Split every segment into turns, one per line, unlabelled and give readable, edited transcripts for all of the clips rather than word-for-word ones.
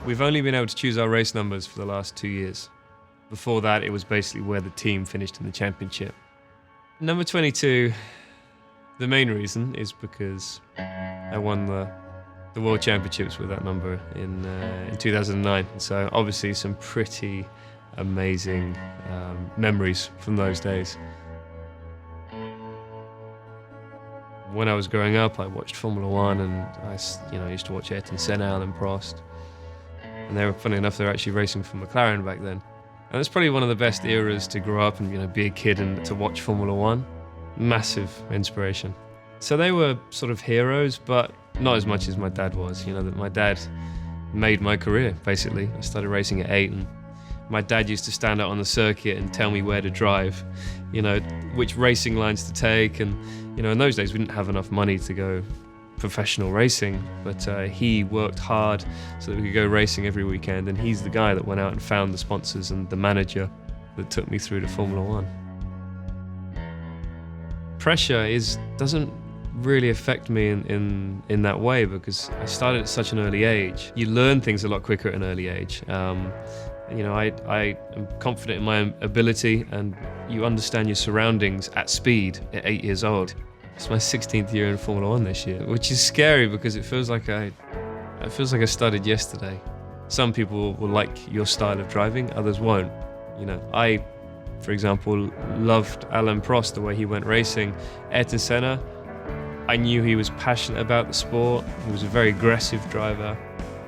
We've only been able to choose our race numbers for the last 2 years. Before that, it was basically where the team finished in the championship. Number 22, the main reason is because I won the World Championships with that number in 2009. So obviously some pretty amazing memories from those days. When I was growing up, I watched Formula One, and I used to watch Ayrton Senna, Alain Prost. And they were, funny enough, they were actually racing for McLaren back then. And it's probably one of the best eras to grow up and be a kid and to watch Formula One. Massive inspiration. So they were sort of heroes, but not as much as my dad was. That my dad made my career, basically. I started racing at 8, and my dad used to stand out on the circuit and tell me where to drive, which racing lines to take. And in those days we didn't have enough money to go professional racing, but he worked hard so that we could go racing every weekend, and he's the guy that went out and found the sponsors and the manager that took me through to Formula One. Pressure doesn't really affect me in that way, because I started at such an early age. You learn things a lot quicker at an early age. I am confident in my ability, and you understand your surroundings at speed at 8 years old. It's my 16th year in Formula One this year, which is scary because it feels like I started yesterday. Some people will like your style of driving, others won't. I, for example, loved Alain Prost, the way he went racing. Ayrton Senna, I knew he was passionate about the sport. He was a very aggressive driver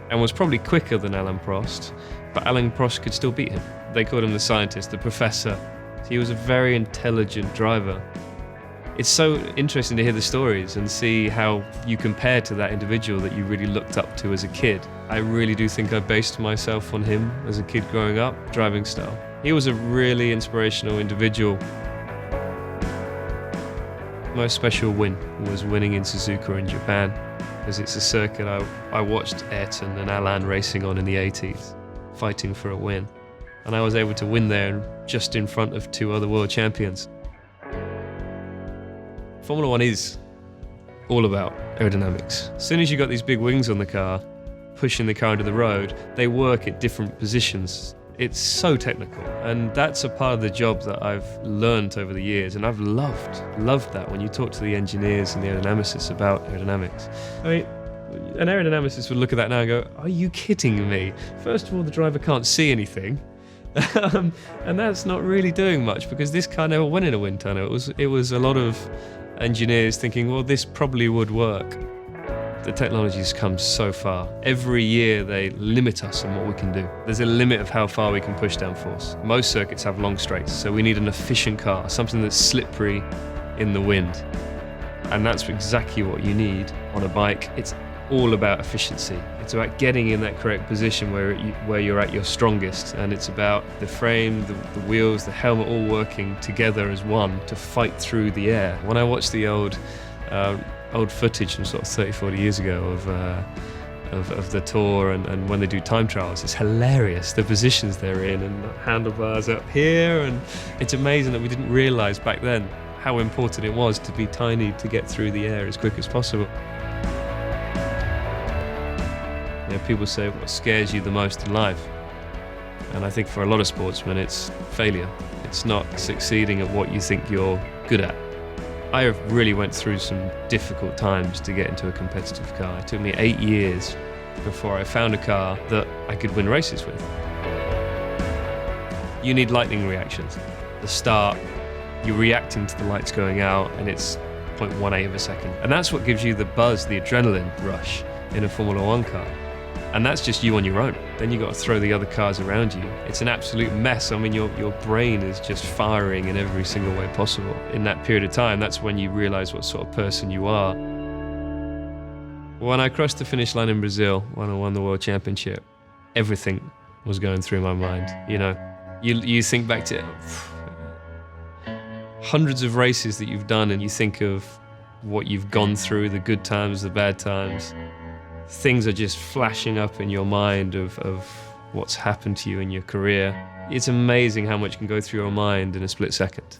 and was probably quicker than Alain Prost, but Alain Prost could still beat him. They called him the scientist, the professor. He was a very intelligent driver. It's so interesting to hear the stories and see how you compare to that individual that you really looked up to as a kid. I really do think I based myself on him as a kid growing up, driving style. He was a really inspirational individual. Most special win was winning in Suzuka in Japan, because it's a circuit I watched Ayrton and Alain racing on in the 80s, fighting for a win. And I was able to win there just in front of 2 other world champions. Formula One is all about aerodynamics. As soon as you got these big wings on the car, pushing the car into the road, they work at different positions. It's so technical, and that's a part of the job that I've learned over the years, and I've loved that when you talk to the engineers and the aerodynamicists about aerodynamics. I mean, an aerodynamicist would look at that now and go, are you kidding me? First of all, the driver can't see anything. And that's not really doing much, because this car never went in a wind tunnel. It was a lot of engineers thinking, well, this probably would work. The technology's come so far. Every year they limit us on what we can do. There's a limit of how far we can push downforce. Most circuits have long straights, so we need an efficient car, something that's slippery in the wind. And that's exactly what you need on a bike. It's all about efficiency. It's about getting in that correct position where you're at your strongest, and it's about the frame, the wheels, the helmet all working together as one to fight through the air. When I watch the old footage from sort of 30, 40 years ago of the tour and when they do time trials, it's hilarious, the positions they're in, and the handlebars up here, and it's amazing that we didn't realise back then how important it was to be tiny to get through the air as quick as possible. People say, what scares you the most in life? And I think for a lot of sportsmen, it's failure. It's not succeeding at what you think you're good at. I really went through some difficult times to get into a competitive car. It took me 8 years before I found a car that I could win races with. You need lightning reactions. The start, you're reacting to the lights going out, and it's 0.18 of a second. And that's what gives you the buzz, the adrenaline rush in a Formula One car. And that's just you on your own. Then you've got to throw the other cars around you. It's an absolute mess. I mean, your brain is just firing in every single way possible. In that period of time, that's when you realize what sort of person you are. When I crossed the finish line in Brazil, when I won the World Championship, everything was going through my mind. You think back to hundreds of races that you've done, and you think of what you've gone through, the good times, the bad times. Things are just flashing up in your mind of what's happened to you in your career. It's amazing how much can go through your mind in a split second.